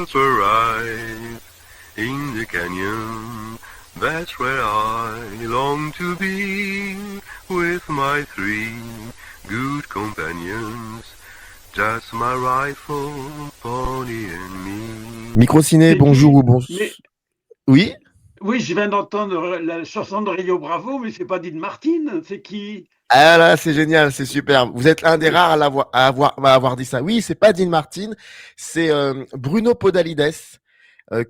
up a rise in the canyon. That's where I long to be with my three good companions. Just my rifle, pony and me. Microciné, C'est bonjour ou qui? bon. Mais Oui? oui, je viens d'entendre la chanson de Rio Bravo, mais c'est pas Dean Martin. C'est qui? Ah là, c'est génial, c'est super. Vous êtes un des Oui. rares à avoir dit ça. Oui, c'est pas Dean Martin, c'est Bruno Podalides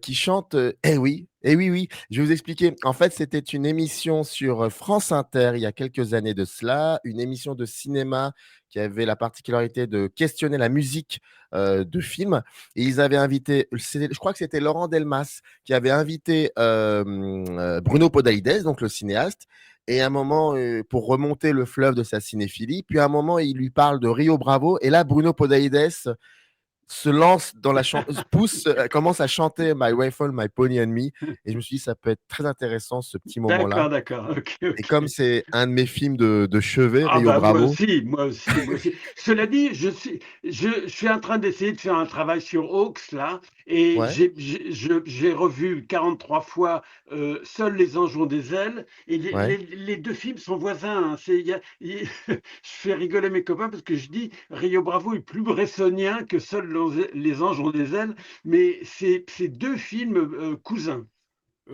qui chante. Oui. Je vais vous expliquer. En fait, c'était une émission sur France Inter il y a quelques années de cela, une émission de cinéma qui avait la particularité de questionner la musique de films. Et ils avaient invité, je crois que c'était Laurent Delmas qui avait invité Bruno Podalides, donc le cinéaste. Et à un moment, pour remonter le fleuve de sa cinéphilie, puis à un moment, il lui parle de Rio Bravo. Et là, Bruno Podalides se lance dans la pousse, commence à chanter My Rifle, My Pony and Me. Et je me suis dit, ça peut être très intéressant ce petit moment-là. D'accord, d'accord. Ok, Et comme ok. c'est un de mes films de chevet, Ah Rio bah moi Bravo. aussi, moi aussi, moi aussi. Cela dit, je suis en train d'essayer de faire un travail sur Hawks là, et Ouais, j'ai revu 43 fois Seuls les anges ont des ailes, et ouais. les deux films sont voisins. Hein. Je fais rigoler mes copains parce que je dis Rio Bravo est plus bressonien que les anges ont des ailes, mais c'est deux films cousins,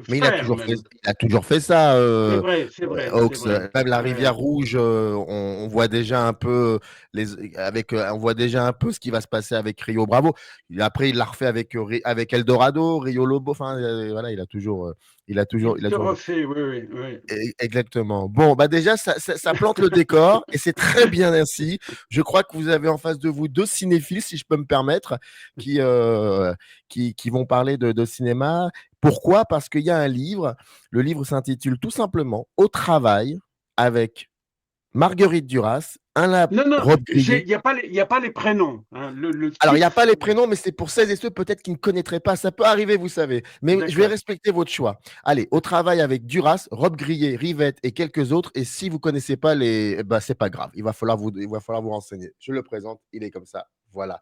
Mais il a frères toujours fait, même. il a toujours fait ça, C'est vrai, c'est vrai, c'est Hawks. vrai. Même la Ouais. Rivière Rouge, on voit déjà un peu on voit déjà un peu ce qui va se passer avec Rio Bravo. Après, il l'a refait avec Eldorado, Rio Lobo. Enfin, voilà, Il il a te toujours. refait, oui, oui, oui. Exactement. Bon, bah déjà, ça plante le décor et c'est très bien ainsi. Je crois que vous avez en face de vous deux cinéphiles, si je peux me permettre, qui, euh, qui vont parler de cinéma. Pourquoi? Parce qu'il y a un livre. Le livre s'intitule tout simplement Au travail avec Marguerite Duras, Non, non, Robe Grillet. il y a pas les prénoms. Hein. Le Alors, il n'y a titre, pas les prénoms, mais c'est pour celles et ceux peut-être qui ne connaîtraient pas. Ça peut arriver, vous savez. Mais je vais d'accord. respecter votre choix. Allez, au travail avec Duras, Robe Grillet, Rivette et quelques autres. Et si vous ne connaissez pas les. Bah, c'est pas grave. Il va falloir vous renseigner. Je le présente. Il est comme ça. Voilà.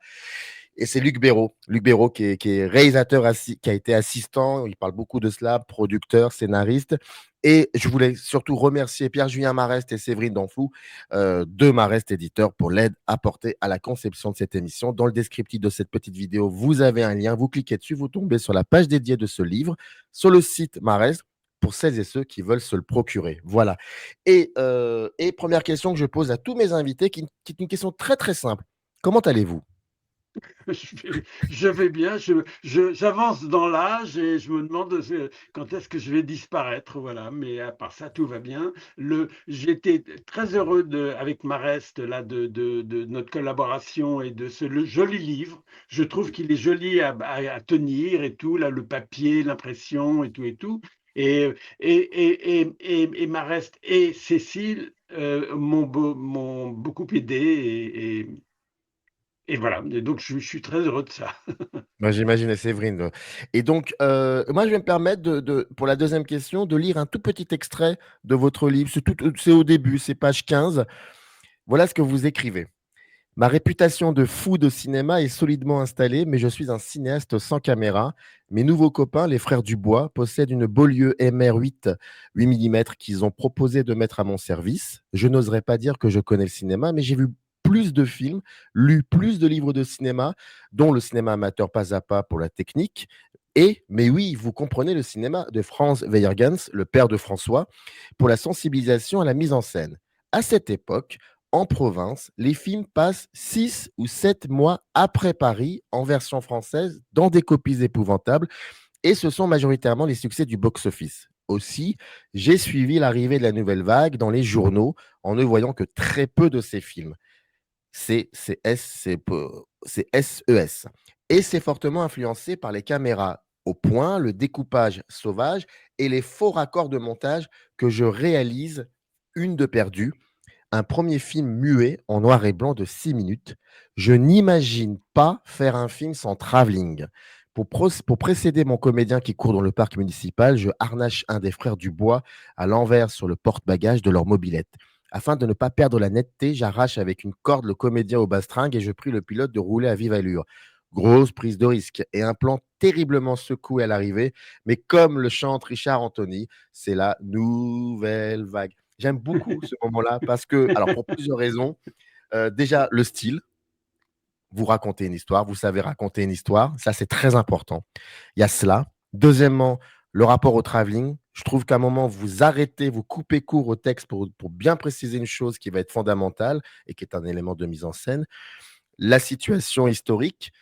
Et c'est Luc Béraud. Luc Béraud qui est réalisateur, qui a été assistant. Il parle beaucoup de cela, producteur, scénariste. Et je voulais surtout remercier Pierre-Julien Marest et Séverine Danflou de Marest Éditeur pour l'aide apportée à la conception de cette émission. Dans le descriptif de cette petite vidéo, vous avez un lien. Vous cliquez dessus, vous tombez sur la page dédiée de ce livre, sur le site Marest, pour celles et ceux qui veulent se le procurer. Voilà. Et première question que je pose à tous mes invités, qui est une question très très simple. Comment allez-vous? Je vais bien, j'avance dans l'âge et je me demande quand est-ce que je vais disparaître, voilà. Mais à part ça, tout va bien. J'étais très heureux avec Marest là de notre collaboration et de le joli livre. Je trouve qu'il est joli à tenir et tout, là, le papier, l'impression et tout et tout. Et, et Marest et Cécile m'ont beaucoup aidé et voilà, et donc je suis très heureux de ça. Bah, j'imagine, et Séverine. Et donc, moi, je vais me permettre, pour la deuxième question, de lire un tout petit extrait de votre livre. C'est au début, c'est page 15. Voilà ce que vous écrivez. Ma réputation de fou de cinéma est solidement installée, mais je suis un cinéaste sans caméra. Mes nouveaux copains, les frères Dubois, possèdent une Beaulieu MR8 8 mm qu'ils ont proposé de mettre à mon service. Je n'oserais pas dire que je connais le cinéma, mais j'ai vu plus de films, lu plus de livres de cinéma, dont le cinéma amateur pas à pas pour la technique. Mais oui, vous comprenez le cinéma de Franz Weyergans, le père de François, pour la sensibilisation à la mise en scène. À cette époque, en province, les films passent 6 ou 7 mois après Paris en version française dans des copies épouvantables et ce sont majoritairement les succès du box-office. Aussi, j'ai suivi l'arrivée de la nouvelle vague dans les journaux en ne voyant que très peu de ces films. C'est SES. Et c'est fortement influencé par les caméras au point, le découpage sauvage et les faux raccords de montage que je réalise une de perdue, un premier film muet en noir et blanc de 6 minutes. Je n'imagine pas faire un film sans travelling. Pour précéder mon comédien qui court dans le parc municipal, je harnache un des frères Dubois à l'envers sur le porte-bagages de leur mobilette. Afin de ne pas perdre la netteté, j'arrache avec une corde le comédien au bastringue et je prie le pilote de rouler à vive allure. grosse prise de risque et un plan terriblement secoué à l'arrivée. Mais comme le chante Richard Anthony, c'est la nouvelle vague. J'aime beaucoup ce moment-là parce que, alors pour plusieurs raisons, déjà le style, vous racontez une histoire, vous savez raconter une histoire, ça c'est très important. Il y a cela. Deuxièmement, le rapport au travelling. Je trouve qu'à un moment, vous arrêtez, vous coupez court au texte pour bien préciser une chose qui va être fondamentale et qui est un élément de mise en scène. La situation historique,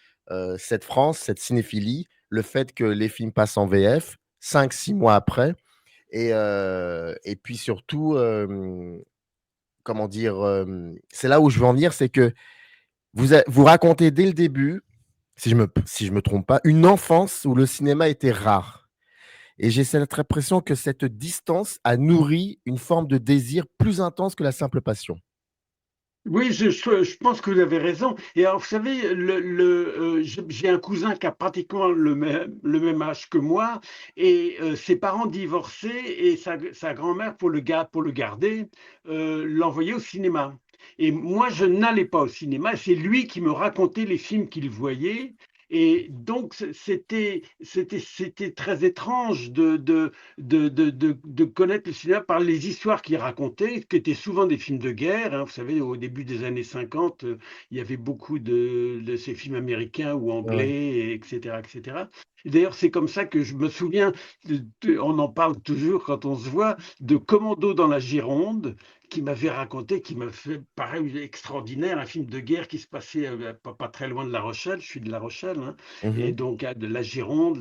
cette France, cette cinéphilie, le fait que les films passent en VF 5, 6 mois après, et puis surtout, comment dire, c'est là où je veux en venir, c'est que vous racontez dès le début, si je me trompe pas, une enfance où le cinéma était rare. Et j'ai cette impression que cette distance a nourri une forme de désir plus intense que la simple passion. Oui, je pense que vous avez raison. Et alors, vous savez, j'ai un cousin qui a pratiquement le même âge que moi, et ses parents divorcés, et sa grand-mère, pour le garder, l'envoyait au cinéma. Et moi, je n'allais pas au cinéma. C'est lui qui me racontait les films qu'il voyait. Et donc, c'était très étrange de connaître le cinéma par les histoires qu'il racontait, qui étaient souvent des films de guerre, hein. Vous savez, au début des années 50, il y avait beaucoup de ces films américains ou Ouais. anglais, etc., etc. Et d'ailleurs, c'est comme ça que je me souviens, on en parle toujours quand on se voit, de Commando dans la Gironde, qui m'avait raconté, qui m'a fait pareil extraordinaire, un film de guerre qui se passait pas très loin de La Rochelle. Je suis de La Rochelle, hein, et Mmh. donc de la Gironde,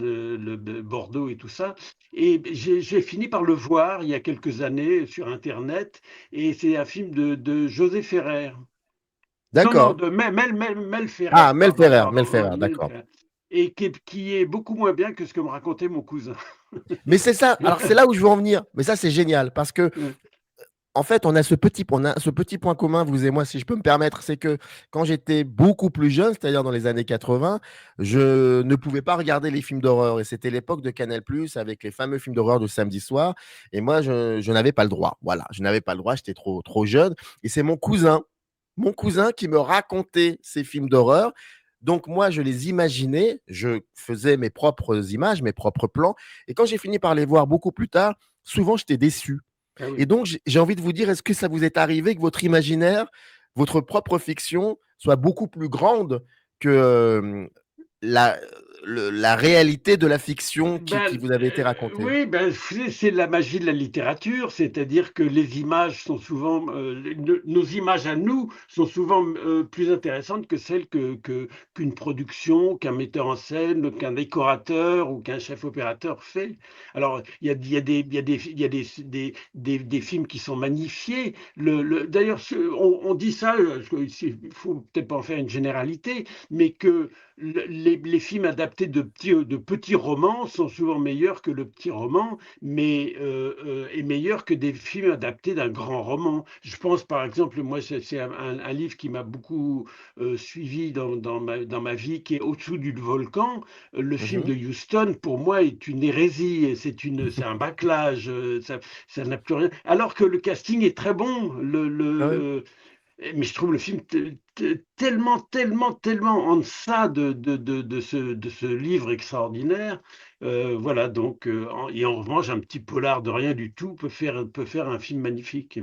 Bordeaux et tout ça. Et j'ai fini par le voir il y a quelques années sur Internet, et c'est un film de José Ferrer. Non, non, D'accord. de Mel Ferrer, Ah, Mel pardon, Ferrer, pardon, Mel Ferrer, Mel d'accord. Ferrer. Et qui est beaucoup moins bien que ce que me racontait mon cousin. Mais c'est ça, alors c'est là où je veux en venir. Mais ça, c'est génial parce que en fait, on a ce petit point commun, vous et moi, si je peux me permettre, c'est que quand j'étais beaucoup plus jeune, c'est-à-dire dans les années 80, je ne pouvais pas regarder les films d'horreur. Et c'était l'époque de Canal+, avec les fameux films d'horreur de samedi soir. Et moi, je n'avais pas le droit. Voilà, je n'avais pas le droit, j'étais trop, trop jeune. Et c'est mon cousin qui me racontait ces films d'horreur. Donc moi, je les imaginais, je faisais mes propres images, mes propres plans. Et quand j'ai fini par les voir beaucoup plus tard, souvent, j'étais déçu. Ah Et oui. donc, j'ai envie de vous dire, est-ce que ça vous est arrivé que votre imaginaire, votre propre fiction soit beaucoup plus grande que la, la réalité de la fiction qui vous avait été racontée? Oui, ben, c'est la magie de la littérature, c'est-à-dire que les images sont souvent, nos images à nous sont souvent plus intéressantes que celles qu'une production, qu'un metteur en scène, qu'un décorateur ou qu'un chef opérateur fait. Alors, il y a des films qui sont magnifiés. D'ailleurs, on dit ça, il faut peut-être pas en faire une généralité, mais que les films adaptés de petits romans sont souvent meilleurs que le petit roman, mais est meilleur que des films adaptés d'un grand roman. Je pense par exemple, moi c'est un livre qui m'a beaucoup suivi dans ma vie, qui est Au-dessous du volcan. Le film de Mhm. Houston, pour moi, est une hérésie, et c'est un bâclage, ça n'a plus rien. Alors que le casting est très bon. Ah ouais. Mais je trouve le film tellement, tellement, tellement en deçà de ce livre extraordinaire. Voilà, donc, et en revanche, un petit polar de rien du tout peut faire un film magnifique.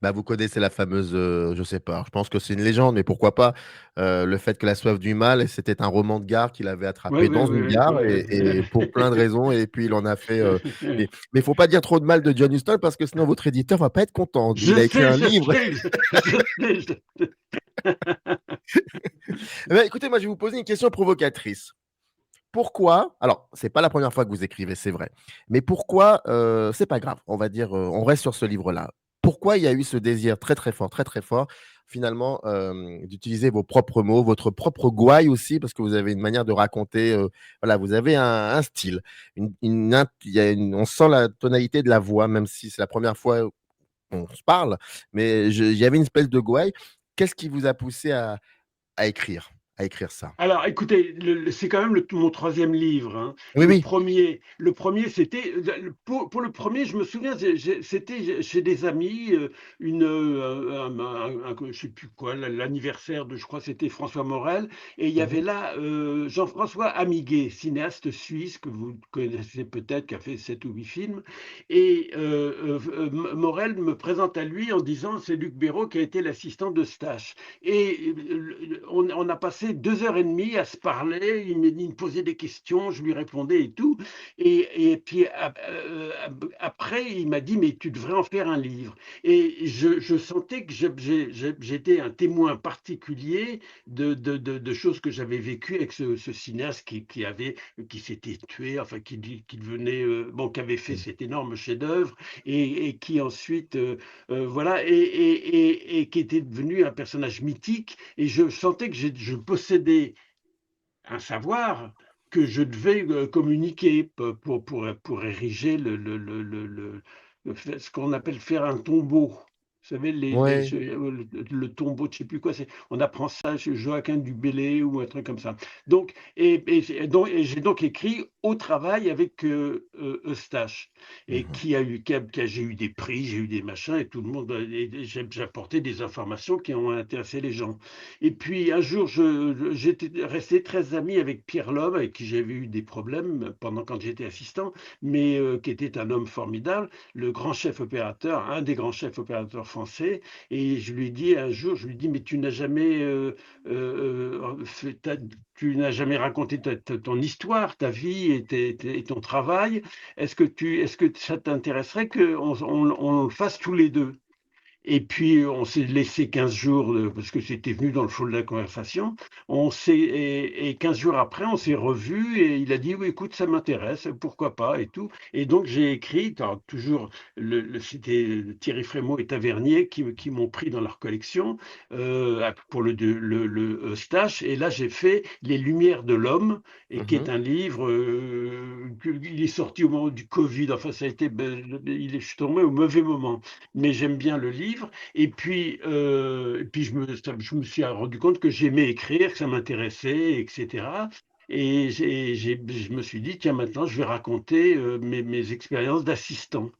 Bah, vous connaissez la fameuse, je sais pas, je pense que c'est une légende, mais pourquoi pas, le fait que La Soif du mal, c'était un roman de gare qu'il avait Oui, attrapé oui, dans une oui, gare et oui, pour plein de raisons, et puis il en a fait. Mais oui. il faut pas dire trop de mal de John Huston parce que sinon votre éditeur va pas être content. Il Je a écrit sais, un je livre. sais, je sais. Eh ben, écoutez, moi je vais vous poser une question provocatrice. Pourquoi, alors c'est pas la première fois que vous écrivez, c'est vrai, mais pourquoi, c'est pas grave, on va dire, on reste sur ce livre-là. Pourquoi il y a eu ce désir très, très fort, finalement, d'utiliser vos propres mots, votre propre gouaille aussi, parce que vous avez une manière de raconter, voilà, vous avez un style, il y a on sent la tonalité de la voix, même si c'est la première fois qu'on se parle, mais il y avait une espèce de gouaille. Qu'est-ce qui vous a poussé à écrire? à écrire ça? Alors, écoutez, c'est quand même mon troisième livre, hein. Oui, oui. Le premier, c'était pour le premier, je me souviens, c'était chez des amis, je sais plus quoi, l'anniversaire de, je crois, c'était François Morel, et il y avait Mmh. là Jean-François Amiguet, cinéaste suisse que vous connaissez peut-être, qui a fait 7 ou 8 films, et Morel me présente à lui en disant, c'est Luc Béraud qui a été l'assistant de Stache. Et on a passé 2 heures et demie à se parler. Il me posait des questions, je lui répondais et tout. Et puis après, il m'a dit: «Mais tu devrais en faire un livre». Et je sentais que j'étais un témoin particulier de choses que j'avais vécues avec ce cinéaste qui s'était tué, enfin qui devenait, bon, qui avait fait Mmh. cet énorme chef-d'œuvre et qui ensuite, voilà, et qui était devenu un personnage mythique, et je sentais que je possédais un savoir que je devais, communiquer pour ériger ce qu'on appelle faire un tombeau. Vous savez, Ouais. le tombeau de je sais plus quoi, on apprend ça chez Joachim du Bellay ou un truc comme ça. Donc j'ai donc écrit au travail avec, Eustache, et Mmh. j'ai eu des prix, j'ai eu des machins, et tout le monde, j'ai apporté des informations qui ont intéressé les gens. Et puis un jour, j'étais resté très ami avec Pierre Loeb, avec qui j'avais eu des problèmes pendant quand j'étais assistant, mais qui était un homme formidable, le grand chef opérateur, un des grands chefs opérateurs français. Et je lui ai dit un jour, je lui ai dit: «Mais tu n'as jamais tu n'as jamais raconté ton histoire, ta vie et ton travail. Est-ce que ça t'intéresserait on le fasse tous les deux?» Et puis, on s'est laissé 15 jours, parce que c'était venu dans le flot de la conversation. On s'est et 15 jours après, on s'est revus, et il a dit: «Oui, écoute, ça m'intéresse, pourquoi pas?» et tout. Et donc j'ai écrit, alors toujours c'était Thierry Frémaux et Tavernier qui m'ont pris dans leur collection, pour Eustache, et là j'ai fait Les Lumières de l'homme, et qui est Mmh. un livre, il est sorti au moment du covid. Enfin, ça a été, je suis tombé au mauvais moment, mais j'aime bien le livre. Et puis je me suis rendu compte que j'aimais écrire, que ça m'intéressait, et cetera. Et je me suis dit: «Tiens, maintenant je vais raconter, mes expériences d'assistant».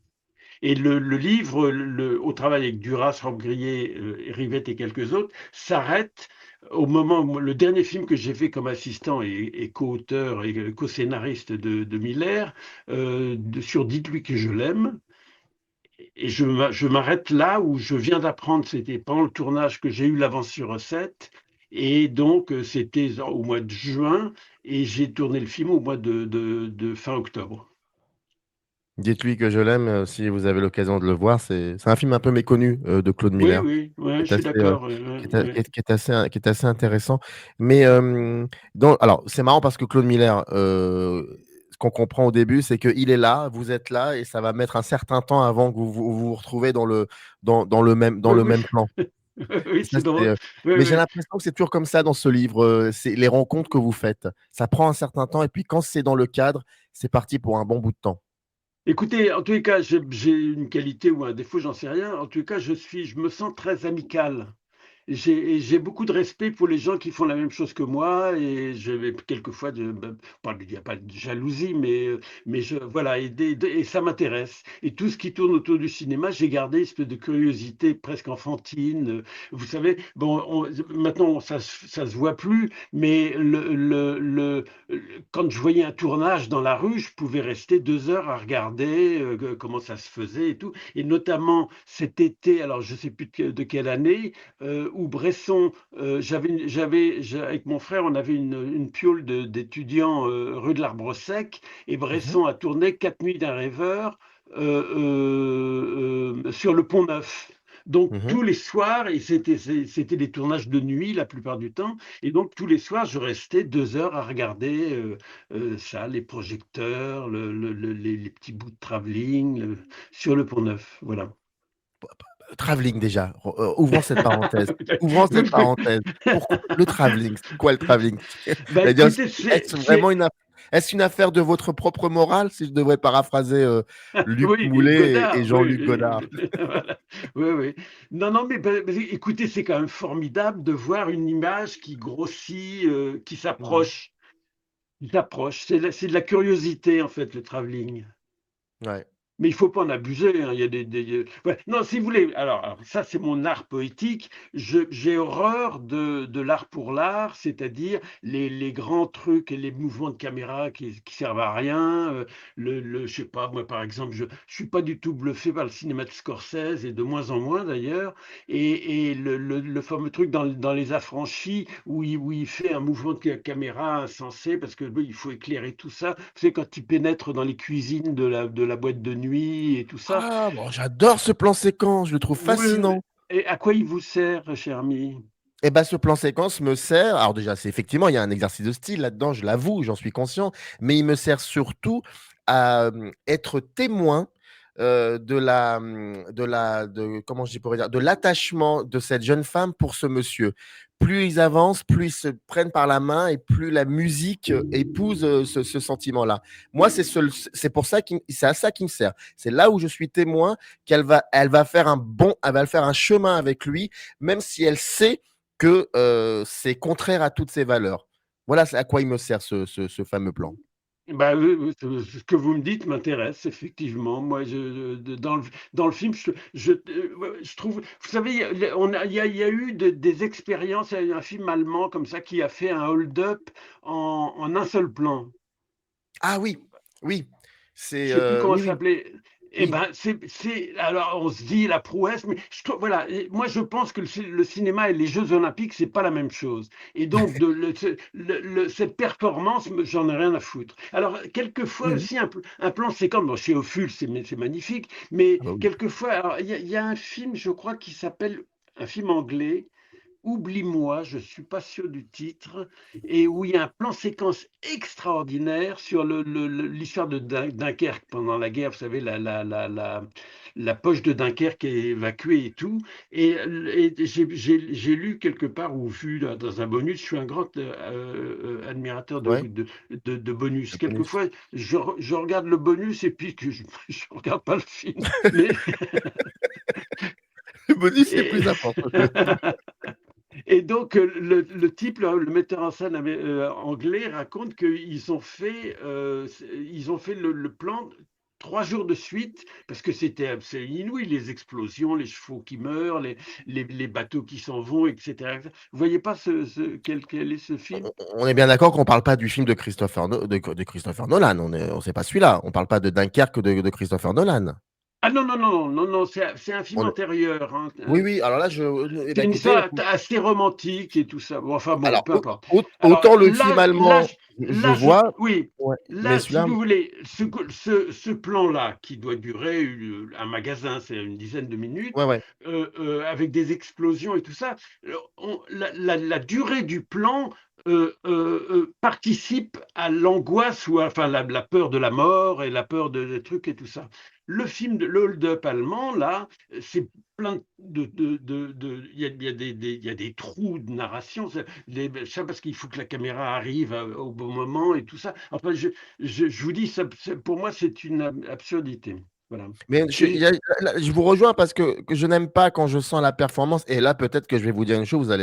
Et le livre, Au travail avec Duras, Robbe-Grillet, Rivette et quelques autres, s'arrête au moment où le dernier film que j'ai fait comme assistant et co-auteur et co-scénariste de Miller, sur «Dites-lui que je l'aime». Et je m'arrête là où je viens d'apprendre, c'était pendant le tournage, que j'ai eu l'avance sur recette. Et donc, c'était au mois de juin, et j'ai tourné le film au mois de fin octobre. Dites-lui que je l'aime, si vous avez l'occasion de le voir, c'est un film un peu méconnu, de Claude Oui, Miller, oui, qui ouais, je est suis assez, d'accord, ouais, ouais, ouais. qui est assez intéressant. Mais, alors c'est marrant parce que Claude Miller, ce qu'on comprend au début, c'est qu'il est là, vous êtes là et ça va mettre un certain temps avant que vous retrouvez dans Oui, le oui, même plan. oui, Et ça, c'est drôle. Oui, mais j'ai oui. l'impression que c'est toujours comme ça dans ce livre, c'est les rencontres que vous faites. Ça prend un certain temps et puis quand c'est dans le cadre, c'est parti pour un bon bout de temps. Écoutez, en tous les cas, j'ai une qualité ou un défaut, j'en sais rien. En tout cas, je me sens très amical. J'ai beaucoup de respect pour les gens qui font la même chose que moi, et je vais quelquefois il n'y a pas de jalousie, mais voilà, et ça m'intéresse. Et tout ce qui tourne autour du cinéma, j'ai gardé une espèce de curiosité presque enfantine. Vous savez, bon, maintenant ça se voit plus, mais quand je voyais un tournage dans la rue, je pouvais rester 2 heures à regarder comment ça se faisait et tout. Et notamment cet été, alors je ne sais plus de quelle année, où Bresson, avec mon frère, on avait une piole d'étudiants, rue de l'Arbre Sec, et Mmh. Bresson a tourné 4 nuits d'un rêveur, sur le Pont Neuf. Donc Mmh. tous les soirs, et c'était des tournages de nuit la plupart du temps, et donc tous les soirs, je restais 2 heures à regarder ça, les projecteurs, les petits bouts de travelling sur le Pont Neuf, voilà. Travelling déjà, ouvrons cette parenthèse. Ouvrons cette parenthèse. Pourquoi le travelling? C'est quoi le travelling? Bah, C'est-à-dire, écoutez, est-ce vraiment une app Est-ce une affaire de votre propre morale, si je devrais paraphraser Luc Oui, et Moulet et Godard, Jean-Luc Godard? oui, voilà. Oui, oui. Non, non, mais écoutez, c'est quand même formidable de voir une image qui grossit, Mhm. qui s'approche. C'est de la curiosité, en fait, le travelling. Ouais. Mais il faut pas en abuser, hein. Il y a ouais, non, si vous voulez, alors ça, c'est mon art poétique. J'ai horreur de l'art pour l'art, c'est-à-dire les grands trucs et les mouvements de caméra qui servent à rien. Je sais pas, moi, par exemple, je suis pas du tout bluffé par le cinéma de Scorsese et de moins en moins d'ailleurs. Et le fameux truc dans Les Affranchis où il fait un mouvement de caméra insensé parce que oui, il faut éclairer tout ça. Vous savez, quand il pénètre dans les cuisines de la boîte de nuit et tout ça. Ah, bon, j'adore ce plan séquence, je le trouve Oui, fascinant. et à quoi il vous sert, cher ami? Eh ben, ce plan séquence me sert. Alors, déjà, c'est effectivement, il y a un exercice de style là-dedans, je l'avoue, j'en suis conscient, mais il me sert surtout à être témoin comment je pourrais dire, de l'attachement de cette jeune femme pour ce monsieur. Plus ils avancent, plus ils se prennent par la main et plus la musique épouse ce sentiment-là. Moi, c'est pour ça c'est à ça qu'il me sert. C'est là où je suis témoin elle va faire elle va faire un chemin avec lui, même si elle sait que c'est contraire à toutes ses valeurs. Voilà à quoi il me sert ce fameux plan. Bah, oui, oui, ce que vous me dites m'intéresse effectivement. Moi, dans le film, ouais, je trouve, vous savez, il y a eu des expériences. Il y a eu un film allemand comme ça qui a fait un hold-up en un seul plan. Ah oui, oui, c'est Je sais plus comment oui, ça oui, s'appelait. Eh oui. ben, alors on se dit la prouesse, mais je trouve, voilà, et moi je pense que le cinéma et les Jeux Olympiques, c'est pas la même chose. Et donc cette performance, j'en ai rien à foutre. Alors quelquefois Oui, oui. aussi un plan séquence, bon, chez Ophuls, c'est magnifique, mais Ah bah oui. quelquefois, alors il y a un film, je crois, qui s'appelle un film anglais. Oublie-moi, je suis pas sûr du titre, et où il y a un plan séquence extraordinaire sur l'histoire de Dunkerque pendant la guerre. Vous savez, la poche de Dunkerque est évacuée et tout. Et j'ai lu quelque part ou vu là, dans un bonus. Je suis un grand admirateur Ouais, de bonus. le bonus. Quelquefois, je regarde le bonus et puis que je ne regarde pas le film. Mais Le bonus, c'est et, plus important. Et donc, le type, le metteur en scène anglais raconte ils ont fait le plan 3 jours de suite parce que c'est inouï, les explosions, les chevaux qui meurent, les bateaux qui s'en vont, etc. Vous voyez pas quel est ce film? On est bien d'accord qu'on parle pas du film de Christopher Nolan. On sait pas celui-là. On parle pas de Dunkerque de Christopher Nolan. Ah non, non, non, non, non, c'est un film On- antérieur, hein. Oui, oui. Alors là, eh C'est ben, une écoutez, histoire assez romantique et tout ça. Bon, enfin bon, alors peu importe. Alors autant le film allemand, je vois, oui, ouais, mais là, si celui-là, vous voulez, ce plan-là, qui doit durer un magasin, c'est une dizaine de minutes, ouais, ouais, avec des explosions et tout ça, la durée du plan participe à l'angoisse ou enfin la peur de la mort et la peur des trucs et tout ça. Le hold-up allemand, là, c'est plein il y a il y a des trous de narration, ça parce qu'il faut que la caméra arrive au bon moment et tout ça. Enfin, je vous dis, pour moi, c'est une absurdité. Voilà. mais Et je vous rejoins parce que je n'aime pas quand je sens la performance. Et là, peut-être que je vais vous dire une chose,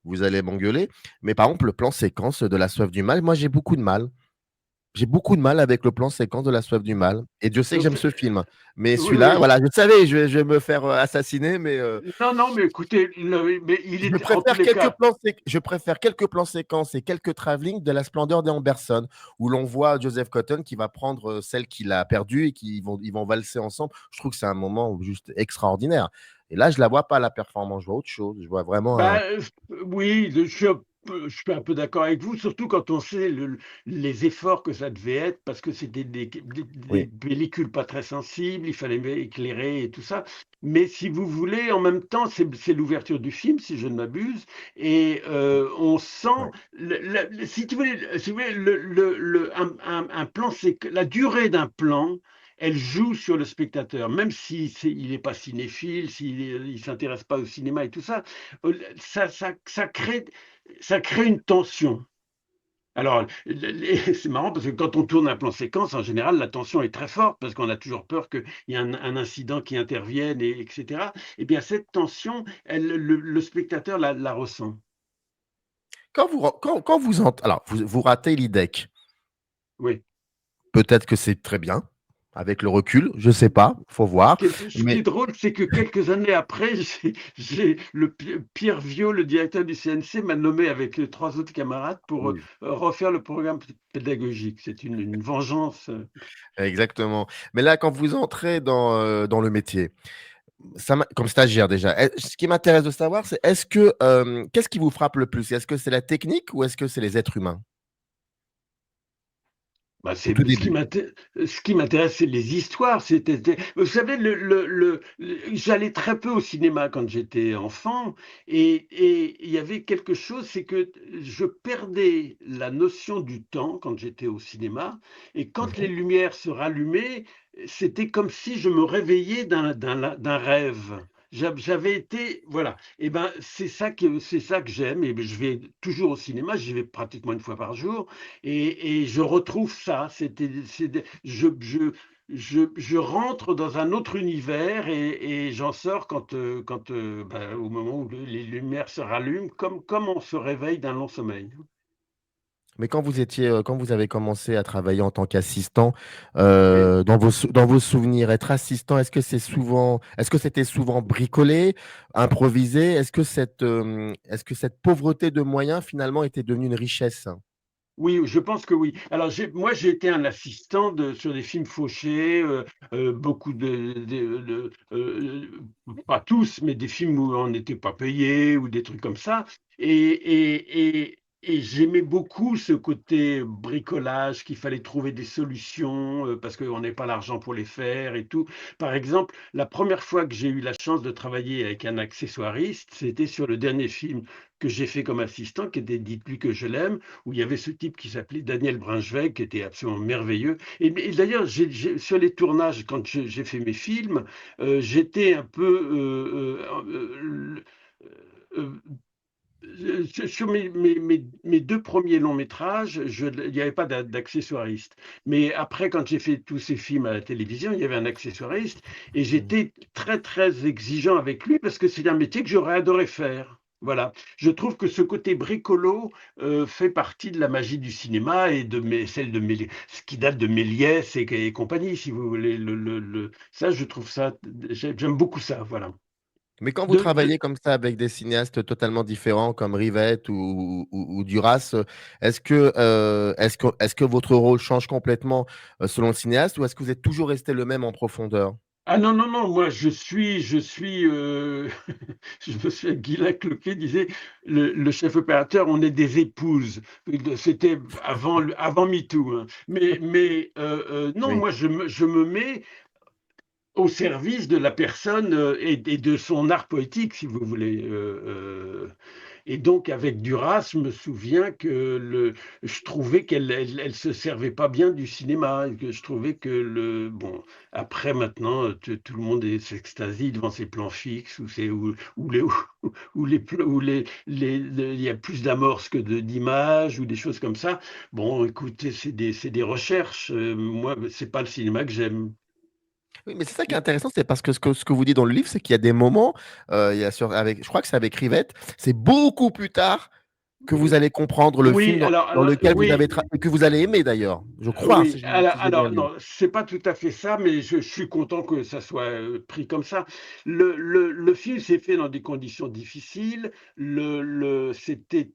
vous allez m'engueuler. Mais par exemple, le plan séquence de La Soif du Mal, moi, j'ai beaucoup de mal. J'ai beaucoup de mal avec le plan séquence de La Soif du Mal. Et Dieu sait que donc, j'aime ce film. Mais oui, celui-là, oui. voilà, je savais, je vais me faire assassiner, mais Non, non, mais écoutez, mais il je est en tous préfère les cas. je préfère quelques plans séquences et quelques travelling de La Splendeur des Amberson, où l'on voit Joseph Cotton qui va prendre celle qu'il a perdue et ils vont valser ensemble. Je trouve que c'est un moment juste extraordinaire. Et là, je la vois pas, la performance, je vois autre chose. Je vois vraiment un. Bah, oui, je suis un peu d'accord avec vous, surtout quand on sait les efforts que ça devait être, parce que c'était des Oui, pellicules pas très sensibles, il fallait éclairer et tout ça. Mais si vous voulez, en même temps, c'est l'ouverture du film, si je ne m'abuse, et on sent, ouais. si vous voulez un plan, c'est que la durée d'un plan, elle joue sur le spectateur, même si il n'est pas cinéphile, s'il ne s'intéresse pas au cinéma et tout ça, ça crée une tension. Alors, c'est marrant parce que quand on tourne un plan séquence, en général, la tension est très forte parce qu'on a toujours peur qu'il y ait un incident qui intervienne, etc. Eh bien, cette tension, le spectateur la ressent. Quand vous ent alors vous ratez l'IDEC, Oui. peut-être que c'est très bien, avec le recul, je sais pas, faut voir, Ce qui est mais drôle, c'est que quelques années après, Pierre Viau, le directeur du CNC, m'a nommé avec trois autres camarades pour oui, refaire le programme pédagogique. C'est une vengeance. exactement. Mais là, quand vous entrez dans le métier, comme stagiaire déjà, ce qui m'intéresse de savoir, c'est est-ce que, qu'est-ce qui vous frappe le plus? Est-ce que c'est la technique ou est-ce que c'est les êtres humains? Bah, Au tout c'est début. ce qui m'intéresse, c'est les histoires. Vous savez, j'allais très peu au cinéma quand j'étais enfant, et il y avait quelque chose, c'est que je perdais la notion du temps quand j'étais au cinéma, et quand les Mmh. lumières se rallumaient, c'était comme si je me réveillais d'un rêve. J'avais été, voilà. Et ben, c'est ça que j'aime. Et ben, je vais toujours au cinéma. J'y vais pratiquement une fois par jour. Et je retrouve ça, je rentre dans un autre univers, et j'en sors bah, au moment où les lumières se rallument, comme on se réveille d'un long sommeil. Mais quand vous avez commencé à travailler en tant qu'assistant, Oui. dans vos souvenirs, être assistant, est-ce que c'était souvent bricolé, improvisé? Est-ce que cette pauvreté de moyens, finalement, était devenue une richesse? Oui, je pense que oui. Alors moi, j'ai été un assistant sur des films fauchés, beaucoup pas tous, mais des films où on n'était pas payé ou des trucs comme ça, et j'aimais beaucoup ce côté bricolage, qu'il fallait trouver des solutions, parce qu'on n'avait pas l'argent pour les faire et tout. Par exemple, la première fois que j'ai eu la chance de travailler avec un accessoiriste, c'était sur le dernier film que j'ai fait comme assistant, qui était «Dites-lui que je l'aime», où il y avait ce type qui s'appelait Daniel Brunschweig, qui était absolument merveilleux. Et d'ailleurs, sur les tournages, quand j'ai fait mes films, j'étais un peu euh, sur mes deux premiers longs métrages, il n'y avait pas d'accessoiriste. Mais après, quand j'ai fait tous ces films à la télévision, il y avait un accessoiriste, et Mmh. j'étais très, très exigeant avec lui parce que c'est un métier que j'aurais adoré faire. Voilà. Je trouve que ce côté bricolo fait partie de la magie du cinéma, et celle de ce qui date de Méliès et compagnie, si vous voulez. Ça, je trouve ça, j'aime beaucoup ça. Voilà. Mais quand vous De, de- travaillez comme ça avec des cinéastes totalement différents comme Rivette ou Duras, est-ce que votre rôle change complètement, selon le cinéaste ou est-ce que vous êtes toujours resté le même en profondeur? Ah non, non, non, moi je me souviens que Guylain Cloquet disait: «Le chef opérateur, on est des épouses». C'était avant MeToo, hein. Non, Oui. moi je me mets au service de la personne, et de son art poétique, si vous voulez, et donc avec Duras, je me souviens que je trouvais qu'elle se servait pas bien du cinéma, et que je trouvais que bon, après maintenant, tout le monde s'extasie devant ses plans fixes, ou les où il y a plus d'amorces que d'images, ou des choses comme ça. Bon, écoutez, c'est des recherches, moi, c'est pas le cinéma que j'aime. Oui, mais c'est ça qui est intéressant, c'est parce que ce que vous dites dans le livre, c'est qu'il y a des moments, il y a je crois que c'est avec Rivette, c'est beaucoup plus tard que vous allez comprendre le film Oui, dans lequel vous avez oui. que vous allez aimer d'ailleurs, je crois, Oui, si j'ai bien lu. non, c'est pas tout à fait ça, mais je suis content que ça soit pris comme ça. Le film s'est fait dans des conditions difficiles. C'était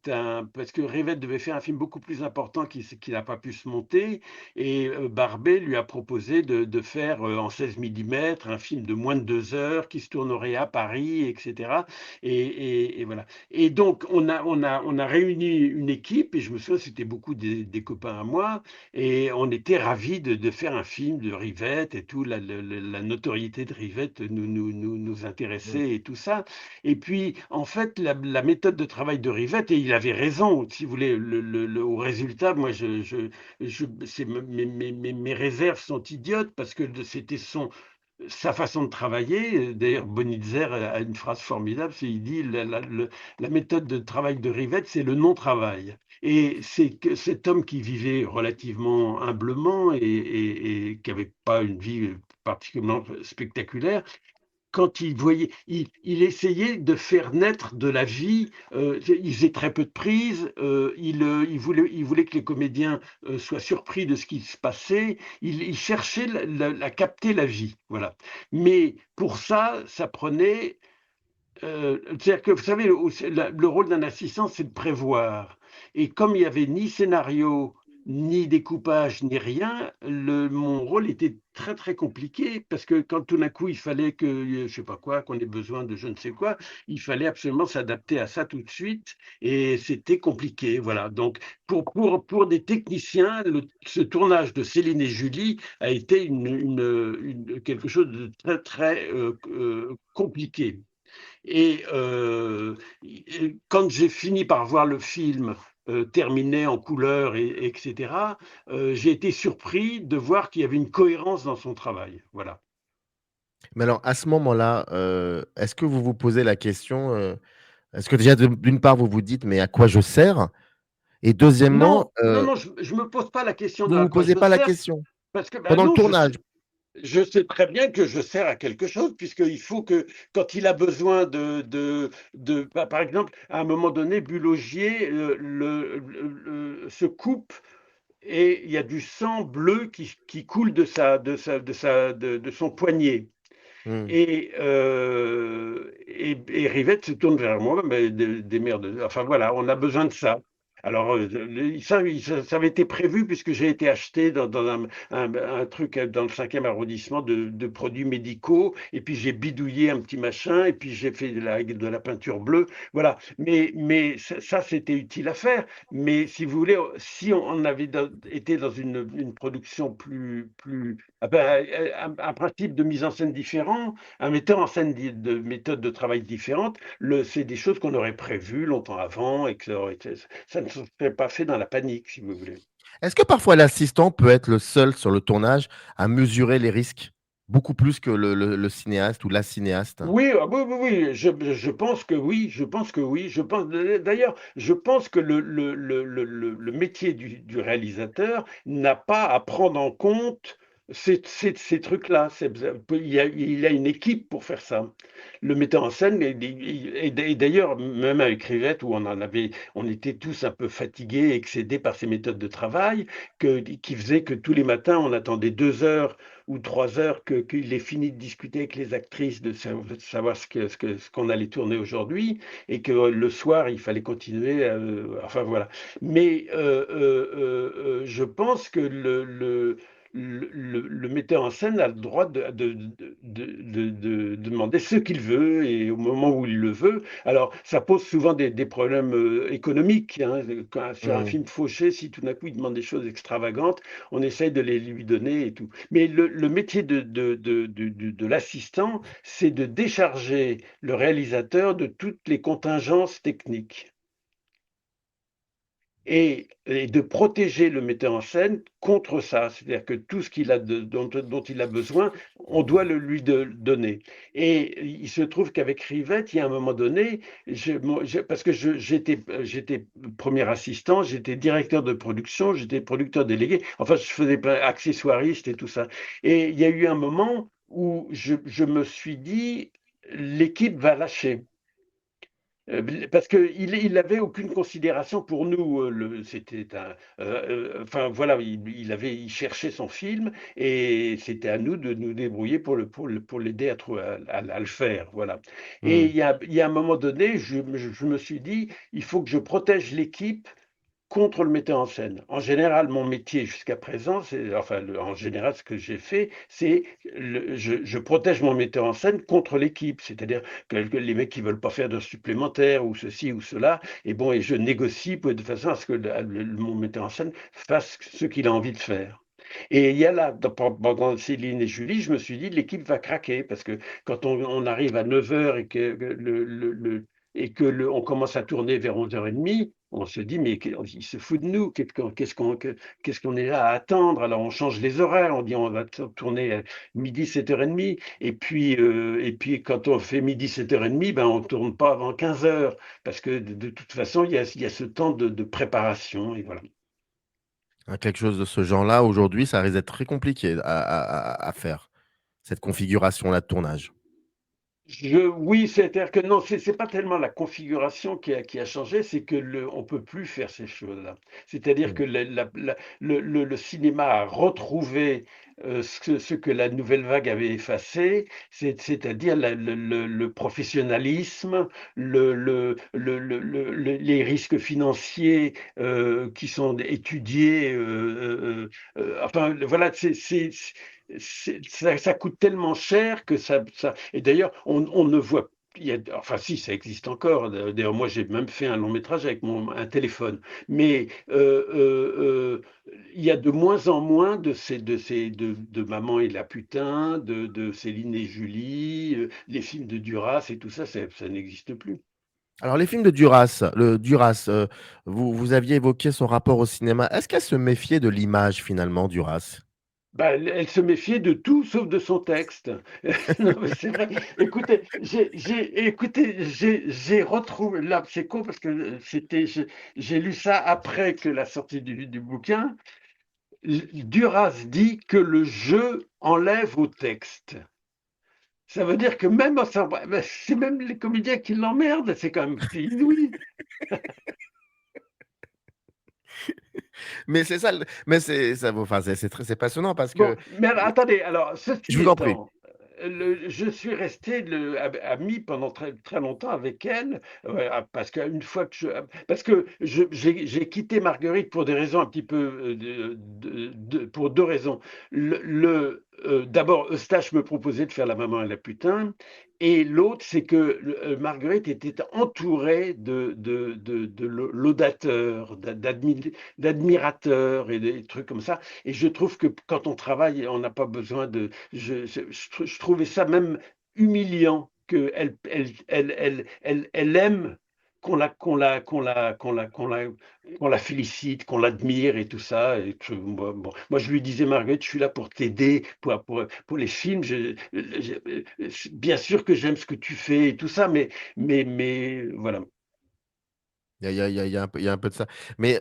parce que Rivette devait faire un film beaucoup plus important qui n'a pas pu se monter, et Barbet lui a proposé de faire en 16 millimètres un film de moins de 2 heures qui se tournerait à Paris, etc. Et voilà. Et donc, on a réuni une équipe, et je me souviens, c'était beaucoup des copains à moi, et on était ravis de faire un film de Rivette et tout. La notoriété de Rivette nous Mmh. intéressait et tout ça. Et puis, en fait, la méthode de travail de Rivette, et il avait raison, si vous voulez, au résultat, moi, mes réserves sont idiotes parce que c'était sa façon de travailler. D'ailleurs, Bonitzer a une phrase formidable, il dit: La méthode de travail de Rivette, c'est le non-travail». Et c'est que cet homme qui vivait relativement humblement et qui n'avait pas une vie particulièrement spectaculaire, quand il voyait, il essayait de faire naître de la vie. Il faisait très peu de prises. Il voulait que les comédiens soient surpris de ce qui se passait. Il cherchait à capter la vie. Voilà. Mais pour ça, ça prenait c'est-à-dire que vous savez, le rôle d'un assistant, c'est de prévoir. Et comme il n'y avait ni scénario, ni découpage, ni rien, mon rôle était très très compliqué parce que quand tout d'un coup il fallait que, je sais pas quoi, qu'on ait besoin de je ne sais quoi, il fallait absolument s'adapter à ça tout de suite et c'était compliqué. Voilà. Donc pour des techniciens, ce tournage de Céline et Julie a été quelque chose de très très compliqué. Et quand j'ai fini par voir le film terminé en couleur, etc., j'ai été surpris de voir qu'il y avait une cohérence dans son travail. Voilà. Mais alors, à ce moment-là, est-ce que vous vous posez la question, est-ce que déjà, d'une part, vous vous dites: «Mais à quoi je sers?» Et deuxièmement, Non, non, non, je me pose pas la question de vous à vous quoi posez je pas la sers, question? parce que ben Pendant le non, tournage? je sais très bien que je sers à quelque chose, puisqu'il faut que, quand il a besoin par exemple, à un moment donné, Bulogier se coupe et il y a du sang bleu qui coule de son poignet. Mmh. Et Rivette se tourne vers moi, mais des merdes. Enfin voilà, on a besoin de ça. Alors, ça avait été prévu puisque j'ai été acheté dans un truc dans le 5e arrondissement de produits médicaux, et puis j'ai bidouillé un petit machin, et puis j'ai fait de la peinture bleue. Voilà. Mais ça, c'était utile à faire. Mais si vous voulez, si on avait été dans une production ah ben, un principe de mise en scène différent, un metteur en scène de méthodes de travail différentes, c'est des choses qu'on aurait prévues longtemps avant et que ça ne se serait pas fait dans la panique, si vous voulez. Est-ce que parfois l'assistant peut être le seul sur le tournage à mesurer les risques? Beaucoup plus que le cinéaste ou la cinéaste? Oui, ah oui, oui, oui, je pense que oui, je pense que oui. D'ailleurs, je pense que le métier du réalisateur n'a pas à prendre en compte ces trucs-là. Il a une équipe pour faire ça. Le metteur en scène, et d'ailleurs, même avec Rivette, où on était tous un peu fatigués, excédés par ces méthodes de travail, qui faisaient que tous les matins, on attendait 2 heures ou 3 heures qu'il ait fini de discuter avec les actrices, de savoir ce qu'on allait tourner aujourd'hui, et que le soir, il fallait continuer. Enfin voilà. Mais je pense que le metteur en scène a le droit de demander ce qu'il veut et au moment où il le veut. Alors, ça pose souvent des problèmes économiques, hein. Sur un Mmh. film fauché, si tout d'un coup il demande des choses extravagantes, on essaye de les lui donner et tout. Mais le métier de l'assistant, c'est de décharger le réalisateur de toutes les contingences techniques et de protéger le metteur en scène contre ça. C'est-à-dire que tout ce dont il a besoin, on doit le lui donner. Et il se trouve qu'avec Rivette, il y a un moment donné, parce que j'étais premier assistant, j'étais directeur de production, j'étais producteur délégué, enfin je faisais pas accessoiriste et tout ça. Et il y a eu un moment où je me suis dit, l'équipe va lâcher. Parce qu'il n'avait aucune considération pour nous. Enfin voilà, il cherchait son film et c'était à nous de nous débrouiller pour l'aider à le faire. Voilà. Et Mmh. il y a un moment donné, je me suis dit, il faut que je protège l'équipe contre le metteur en scène. En général, mon métier jusqu'à présent, en général, ce que j'ai fait, c'est je protège mon metteur en scène contre l'équipe, c'est-à-dire que les mecs qui veulent pas faire de supplémentaire ou ceci ou cela, et je négocie de façon à ce que mon metteur en scène fasse ce qu'il a envie de faire. Et il y a là, pendant Céline et Julie, je me suis dit, l'équipe va craquer, parce que quand on arrive à 9 heures et que on commence à tourner vers 11h30, on se dit, mais il se fout de nous, qu'est-ce qu'on est là à attendre? Alors on change les horaires, on dit on va tourner à midi, 7h30, et puis quand on fait midi, 7h30, ben, on ne tourne pas avant 15h, parce que de toute façon, il y a ce temps de préparation, et voilà. Hein, quelque chose de ce genre-là, aujourd'hui, ça risque d'être très compliqué à faire, cette configuration-là de tournage. Oui, c'est-à-dire que non, c'est pas tellement la configuration qui a changé, c'est que on peut plus faire ces choses-là. C'est-à-dire Mmh. que le cinéma a retrouvé ce que la nouvelle vague avait effacé, c'est-à-dire le professionnalisme, les risques financiers qui sont étudiés. Enfin, voilà, ça coûte tellement cher que ça. Et d'ailleurs, on ne voit, enfin si, ça existe encore. D'ailleurs, moi, j'ai même fait un long métrage avec un téléphone. Mais il y a de moins en moins de Maman et la putain, de Céline et Julie, les films de Duras et tout ça, ça n'existe plus. Alors les films de Duras, vous aviez évoqué son rapport au cinéma. Est-ce qu'elle se méfiait de l'image finalement, Duras? Bah, elle se méfiait de tout sauf de son texte. Non, mais c'est vrai. Écoutez, j'ai retrouvé là, c'est con parce que j'ai lu ça après que la sortie du bouquin. Duras dit que le jeu enlève au texte. Ça veut dire que même, bah, c'est même les comédiens qui l'emmerdent. C'est inouï. Mais c'est ça, mais c'est ça, enfin, c'est passionnant parce Bon, que mais alors, attendez, alors, je ceci vous en prie. étant, je suis resté ami pendant très, très longtemps avec elle, parce qu'une fois que parce que j'ai quitté Marguerite pour des raisons un petit peu, pour deux raisons. D'abord, Eustache me proposait de faire La Maman et la putain, et l'autre, c'est que Marguerite était entourée de laudateurs, d'admirateurs et des trucs comme ça. Et je trouve que quand on travaille, on n'a pas besoin de. Je trouvais ça même humiliant qu'elle aime qu'on la félicite, qu'on l'admire et tout ça. Et moi, je lui disais, Marguerite, je suis là pour t'aider pour les films. Bien sûr que j'aime ce que tu fais et tout ça, mais voilà. Il y a un peu de ça. Mais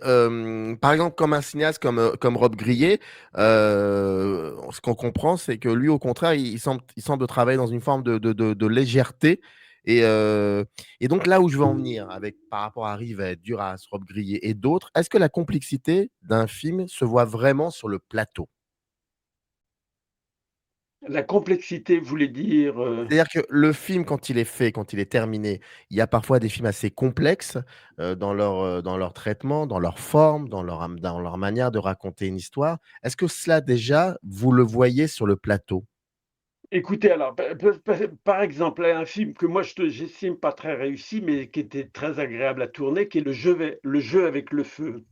par exemple, comme un cinéaste comme Rob Grillet, ce qu'on comprend, c'est que lui, au contraire, il semble travailler dans une forme de légèreté. Et, euh, et donc là où je veux en venir par rapport à Rivette, Duras, Rob Grillet et d'autres, est-ce que la complexité d'un film se voit vraiment sur le plateau? La complexité voulait dire. C'est-à-dire que le film, quand il est fait, quand il est terminé, il y a parfois des films assez complexes, dans leur traitement, dans leur forme, dans leur manière de raconter une histoire. Est-ce que cela déjà, vous le voyez sur le plateau? Écoutez, alors, par exemple, un film que moi j'estime pas très réussi, mais qui était très agréable à tourner, qui est le jeu avec le feu.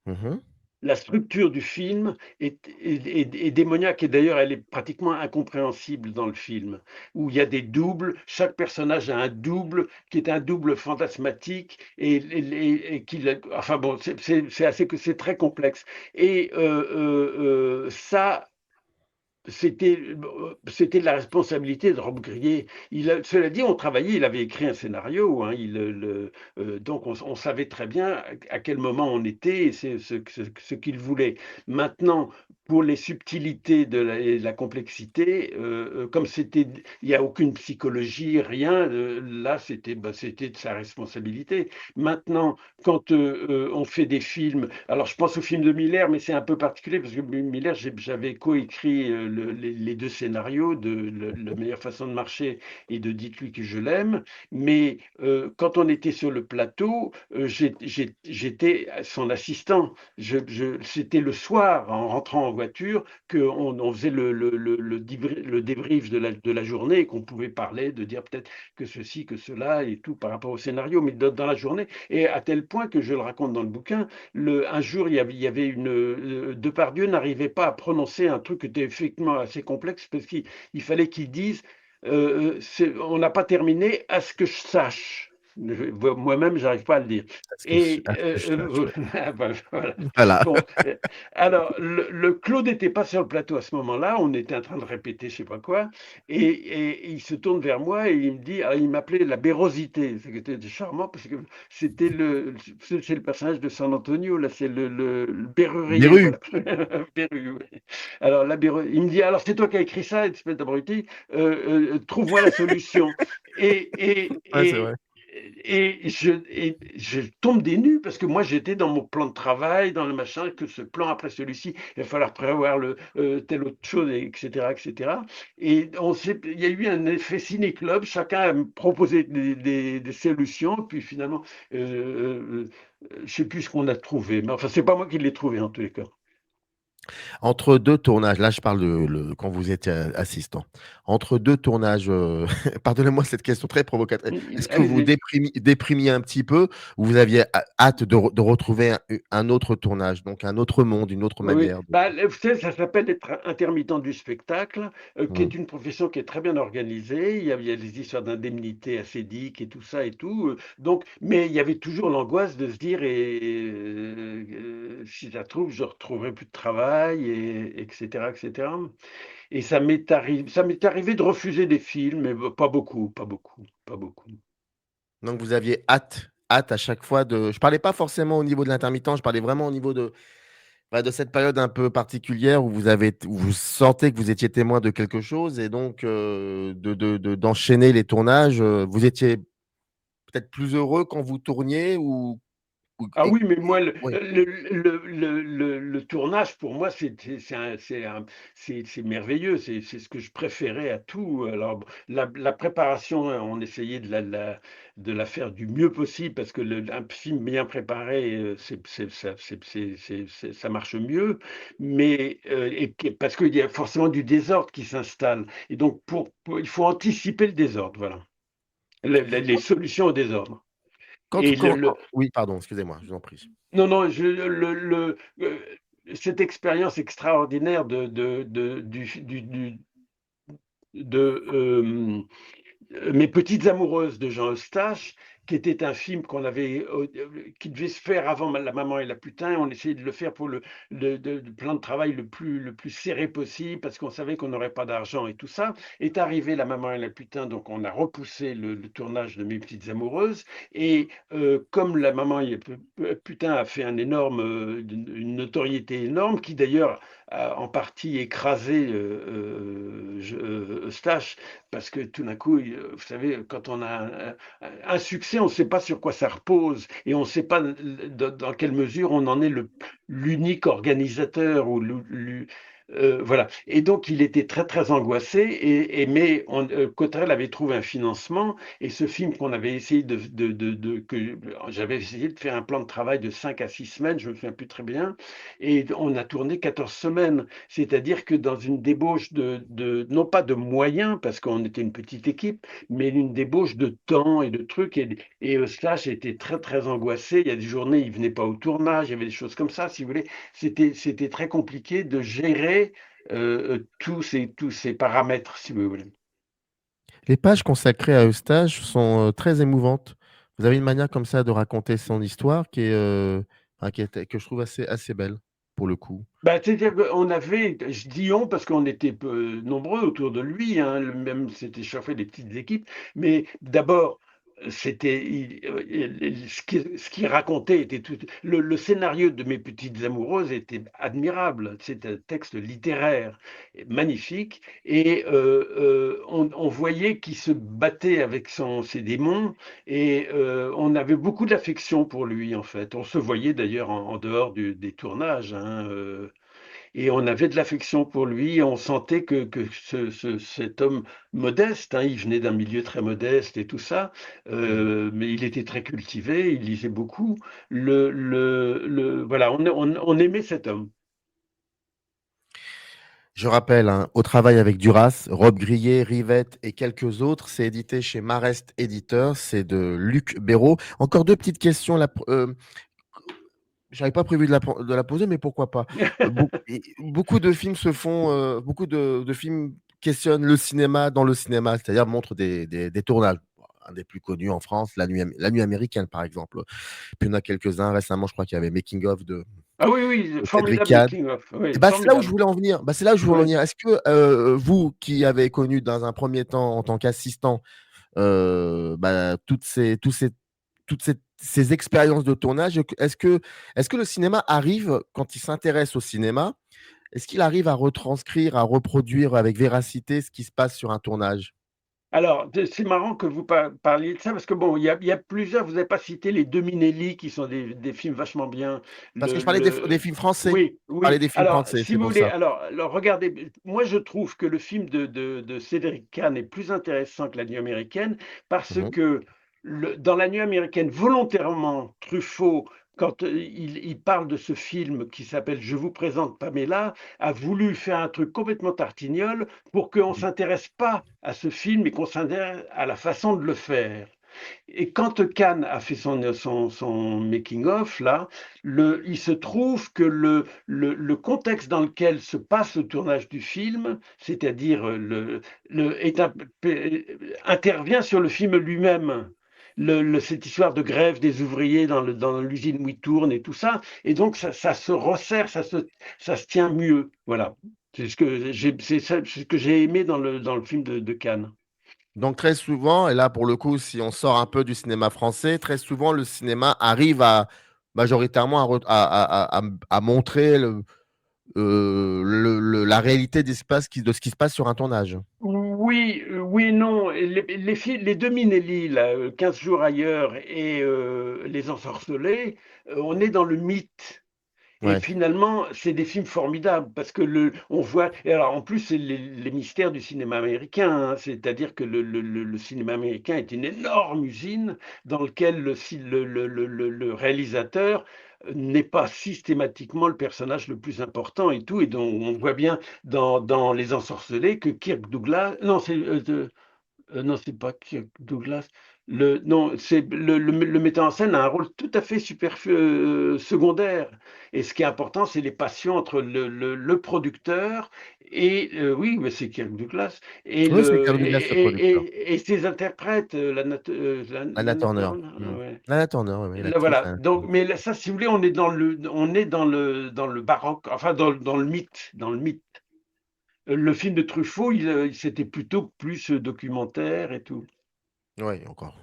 Mmh. La structure du film est démoniaque et d'ailleurs elle est pratiquement incompréhensible dans le film, où il y a des doubles, chaque personnage a un double qui est un double fantasmatique enfin bon, c'est très complexe et ça c'était de la responsabilité de Rob Grillet. Cela dit, on travaillait, il avait écrit un scénario, hein, donc on savait très bien à quel moment on était et c'est ce qu'il voulait. Maintenant, pour les subtilités et la complexité, comme il n'y a aucune psychologie, rien, là c'était de sa responsabilité. Maintenant, quand on fait des films, alors je pense au film de Miller, mais c'est un peu particulier parce que Miller, j'avais coécrit les deux scénarios de La meilleure façon de marcher et de Dites-lui que je l'aime. Mais quand on était sur le plateau, j'étais son assistant. C'était le soir, en rentrant en voiture, qu'on faisait le débrief de la journée et qu'on pouvait parler, de dire peut-être que ceci, que cela et tout par rapport au scénario, mais dans la journée. Et à tel point que je le raconte dans le bouquin, un jour, il y avait Depardieu n'arrivait pas à prononcer un truc qui était effectivement assez complexe parce qu'il fallait qu'il dise on n'a pas terminé à ce que je sache. Moi-même, j'arrive pas à le dire. Et À ce que je sache, ouais. ah bah, voilà. Voilà. Bon, alors le Claude n'était pas sur le plateau à ce moment-là, on était en train de répéter je sais pas quoi et il se tourne vers moi et il me dit il m'appelait la Bérosité, c'était charmant parce que c'est le personnage de San Antonio, là, c'est le Bérurier, Beru. voilà. Béru, ouais. Alors la Béru il me dit: «Alors c'est toi qui as écrit ça, espèce d'abruti, trouve-moi la solution». Et et Ouais, c'est et vrai. je tombe des nues parce que moi j'étais dans mon plan de travail, dans le machin, que ce plan après celui-ci, il va falloir prévoir telle autre chose et cetera et cetera et il y a eu un effet ciné-club, chacun a proposé des solutions puis finalement, je sais plus ce qu'on a trouvé, mais enfin c'est pas moi qui l'ai trouvé en tous les cas. Entre 2 tournages, là je parle de le quand vous étiez assistant. Entre 2 tournages, pardonnez-moi cette question très provocatrice. Est-ce que vous Allez-y. déprimiez un petit peu ou vous aviez hâte de retrouver un autre tournage, donc un autre monde, une autre Oui, manière de bah, vous savez, ça s'appelle être intermittent du spectacle, qui mmh. est une profession qui est très bien organisée. Il y a des histoires d'indemnités acédiques et tout ça et tout, donc mais il y avait toujours l'angoisse de se dire si ça se trouve, je retrouverai plus de travail et cetera et cetera et ça m'est arrivé de refuser des films, mais pas beaucoup, pas beaucoup, pas beaucoup. Donc vous aviez hâte à chaque fois de je parlais pas forcément au niveau de l'intermittent, je parlais vraiment au niveau de, bah, de cette période un peu particulière où vous sentez que vous étiez témoin de quelque chose et donc d'enchaîner les tournages, vous étiez peut-être plus heureux quand vous tourniez ou Ah oui, mais moi, oui. le tournage, pour moi, c'est merveilleux. C'est ce que je préférais à tout. Alors, bon, la préparation, hein, on essayait de la faire du mieux possible parce que un film bien préparé, ça marche mieux. Mais, parce qu'il y a forcément du désordre qui s'installe. Et donc, il faut anticiper le désordre, voilà. Les solutions au désordre. Et Oui, pardon, excusez-moi, je vous en prie. non, non, cette expérience extraordinaire de Mes petites amoureuses de Jean Eustache, qui était un film qui devait se faire avant La Maman et la Putain. On essayait de le faire pour le plan de travail le plus serré possible parce qu'on savait qu'on n'aurait pas d'argent et tout ça. Est arrivé La Maman et la Putain, donc on a repoussé le tournage de Mes petites amoureuses et comme La Maman et la Putain a fait une notoriété énorme qui d'ailleurs a en partie écrasé, Eustache parce que tout d'un coup, vous savez, quand on a un succès, on ne sait pas sur quoi ça repose et on ne sait pas dans quelle mesure on en est l'unique organisateur ou voilà. Et donc, il était très, très angoissé, mais Cotterell avait trouvé un financement et ce film qu'on avait essayé que j'avais essayé de faire un plan de travail de 5 à 6 semaines, je ne me souviens plus très bien, et on a tourné 14 semaines. C'est-à-dire que dans une débauche non pas de moyens, parce qu'on était une petite équipe, mais une débauche de temps et de trucs. Et Eustache était très, très angoissé. Il y a des journées, il venait pas au tournage, il y avait des choses comme ça, si vous voulez. C'était très compliqué de gérer tous ces paramètres, si vous voulez. Les pages consacrées à Eustache sont, très émouvantes. Vous avez une manière comme ça de raconter son histoire qui est, enfin que je trouve assez belle, pour le coup. Bah, c'est-à-dire qu'on avait, je dis on parce qu'on était peu nombreux autour de lui, hein, même c'était chaque fois des petites équipes, mais d'abord, ce qu'il racontait était tout. Le scénario de Mes petites amoureuses était admirable. C'est un texte littéraire magnifique, et on voyait qu'il se battait avec ses démons, et on avait beaucoup d'affection pour lui en fait. On se voyait d'ailleurs en dehors des tournages, hein, et on avait de l'affection pour lui. On sentait que cet homme modeste, hein, il venait d'un milieu très modeste et tout ça, Mmh. mais il était très cultivé, il lisait beaucoup. Voilà, on aimait cet homme. Je rappelle, hein, Au travail avec Duras, Rob Grillet, Rivette et quelques autres. C'est édité chez Marest Éditeur. C'est de Luc Béraud. Encore 2 petites questions. J'avais pas prévu de la poser, mais pourquoi pas? Beaucoup de films beaucoup de films questionnent le cinéma dans le cinéma, c'est-à-dire montrent des tournages. un des plus connus en France, La Nuit américaine, par exemple. Puis il y en a quelques-uns récemment, je crois qu'il y avait Making of Ah oui, oui, de Cédric formidable Kahn. making-of. Oui, Et bah, c'est là où je formidable. voulais en venir. Bah, c'est là où je voulais en Ouais. venir. Est-ce que vous, qui avez connu dans un premier temps en tant qu'assistant bah, toutes ces expériences de tournage, est-ce que le cinéma arrive, quand il s'intéresse au cinéma, est-ce qu'il arrive à retranscrire, à reproduire avec véracité ce qui se passe sur un tournage? Alors, c'est marrant que vous parliez de ça parce que bon, il y a plusieurs, vous n'avez pas cité les deux Minelli qui sont des films vachement bien. Parce que je parlais des films français. Oui, Je parlais oui. des films Alors, français, si c'est vous pour voulez, ça. alors regardez, moi je trouve que le film de Cédric Kahn est plus intéressant que La Nuit américaine parce Mhm. que dans La Nuit américaine, volontairement, Truffaut, quand il parle de ce film qui s'appelle Je vous présente Pamela, a voulu faire un truc complètement tartignole pour qu'on ne Mhm. s'intéresse pas à ce film et qu'on s'intéresse à la façon de le faire. Et quand Cannes a fait son making-of, là, il se trouve que le contexte dans lequel se passe le tournage du film, c'est-à-dire intervient sur le film lui-même. Cette histoire de grève des ouvriers dans l'usine où ils tournent et tout ça. Et donc, ça se resserre, ça se tient mieux. Voilà. C'est ce que j'ai aimé dans le film de Cannes. Donc très souvent, et là pour le coup, si on sort un peu du cinéma français, très souvent le cinéma arrive à majoritairement à montrer la réalité de ce qui se passe sur un tournage. Oui, oui et non. Et les deux Minelli, là, 15 jours ailleurs et Les Ensorcelés, on est dans le mythe. Et Ouais. finalement, c'est des films formidables parce que on voit. Et alors, en plus, c'est les mystères du cinéma américain, hein. C'est-à-dire que le cinéma américain est une énorme usine dans laquelle le réalisateur n'est pas systématiquement le personnage le plus important et tout. Et donc, on voit bien dans Les Ensorcelés que Kirk Douglas. Non, non, c'est pas Kirk Douglas. Non, c'est le metteur en scène a un rôle tout à fait secondaire. Et ce qui est important, c'est les passions entre le producteur et oui, mais c'est Kirk Douglas et Oui, c'est Kirk Douglas, le producteur. et ses interprètes, Anna Lana Turner. Turner, Mm. ouais. Anna Turner, oui, oui, Là, l'actrice voilà. Anna Donc, Turner. mais là, ça, si vous voulez, on est dans le baroque, enfin dans le mythe, dans le mythe. Le film de Truffaut, c'était plutôt plus documentaire et tout. Oui, encore.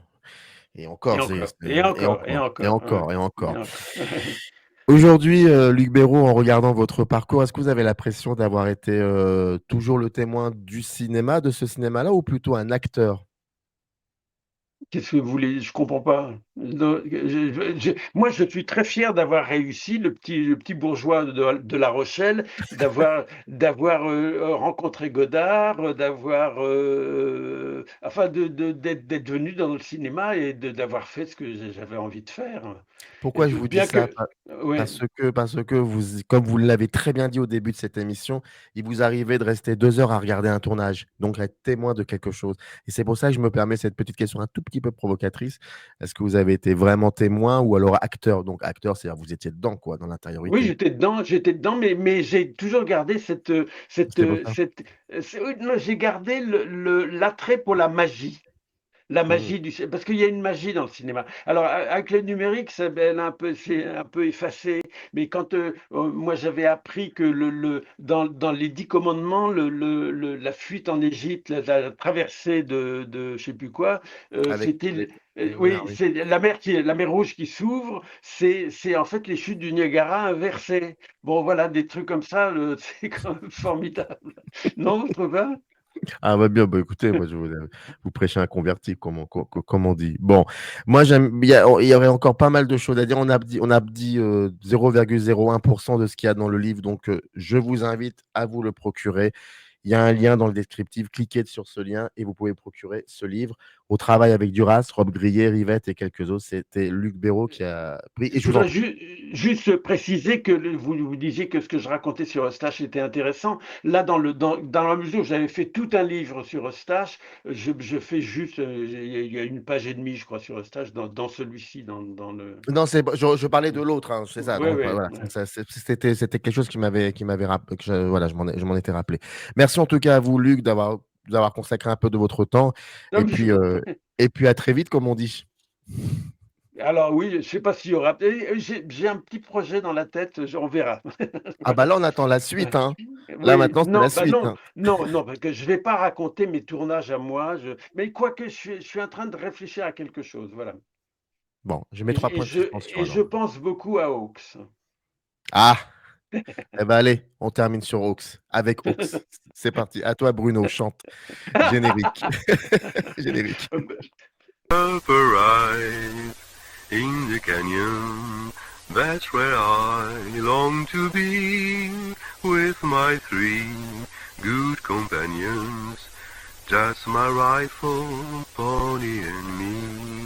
Et Et encore, encore, et et encore, et encore, et encore, ouais, encore, et et encore. encore. Aujourd'hui, Luc Béraud, en regardant votre parcours, est-ce que vous avez l'impression d'avoir été toujours le témoin du cinéma, de ce cinéma-là, ou plutôt un acteur? Qu'est-ce que vous voulez? Je comprends pas. Moi, je suis très fier d'avoir réussi, le petit bourgeois de La Rochelle, d'avoir rencontré Godard, enfin, d'être venu dans le cinéma et d'avoir fait ce que j'avais envie de faire. Et Pourquoi je tout. vous dis Bien ça? que, ouais. Parce que vous, comme vous l'avez très bien dit au début de cette émission, il vous arrivait de rester 2 heures à regarder un tournage, donc à être témoin de quelque chose. Et c'est pour ça que je me permets cette petite question un tout petit peu provocatrice. Est-ce que vous avez été vraiment témoin ou alors acteur? Donc acteur, c'est-à-dire vous étiez dedans, quoi, dans Oui, l'intériorité. j'étais dedans, mais j'ai toujours gardé C'est pour ça. oui, non, j'ai gardé l'attrait pour la Mm. magie parce qu'il y a une magie dans le cinéma. Alors avec le numérique, c'est un peu effacé, mais quand moi j'avais appris que dans les 10 commandements, la fuite en Égypte, la traversée de je sais plus quoi, Avec c'était les oui, renards, oui. c'est la mer Rouge qui s'ouvre, c'est en fait les chutes du Niagara inversées. Bon voilà, des trucs comme ça, c'est quand même formidable. Non, vous trouvez pas? Ah bah bien, bah écoutez, moi je vous prêchez un converti, comme on dit. Bon, moi j'aime, il y aurait encore pas mal de choses à dire. On a dit 0,01% de ce qu'il y a dans le livre, donc je vous invite à vous le procurer. Il y a un lien dans le descriptif, cliquez sur ce lien et vous pouvez procurer ce livre. Au travail avec Duras, Rob Grillet, Rivette et quelques autres, c'était Luc Béraud qui a pris. Et Je je vous en voudrais prie. juste préciser que vous disiez que ce que je racontais sur Eustache était intéressant. Là, dans la mesure où j'avais fait tout un livre sur Eustache, je fais juste, il y a une page et demie, je crois, sur Eustache, dans celui-ci, dans le. Non, je parlais de l'autre, hein, c'est ça. Oui, Donc oui. voilà, Ouais. c'était quelque chose qui m'avait voilà, je m'en étais rappelé. Merci en tout cas à vous, Luc, d'avoir nous avoir consacré un peu de votre temps. Non, Et mais puis, à très vite, comme on dit. alors oui, je ne sais pas s'il y aura. J'ai un petit projet dans la tête, on verra. Ah bah Voilà. là, on attend la suite, hein. Là, Oui, maintenant, c'est non, la bah suite, non, hein. non, non, parce que je vais pas raconter mes tournages à moi. Mais quoique, je suis en train de réfléchir à quelque chose, voilà. Bon, je mets 3 points de suspension Et je alors. pense beaucoup à Hawks. Ah! Eh ben allez, on termine sur Hawks, avec Hawks. C'est parti. À toi, Bruno, chante. Générique. Générique. Upper eyes in the canyon, that's where I long to be, with my three good companions, just my rifle, pony and me.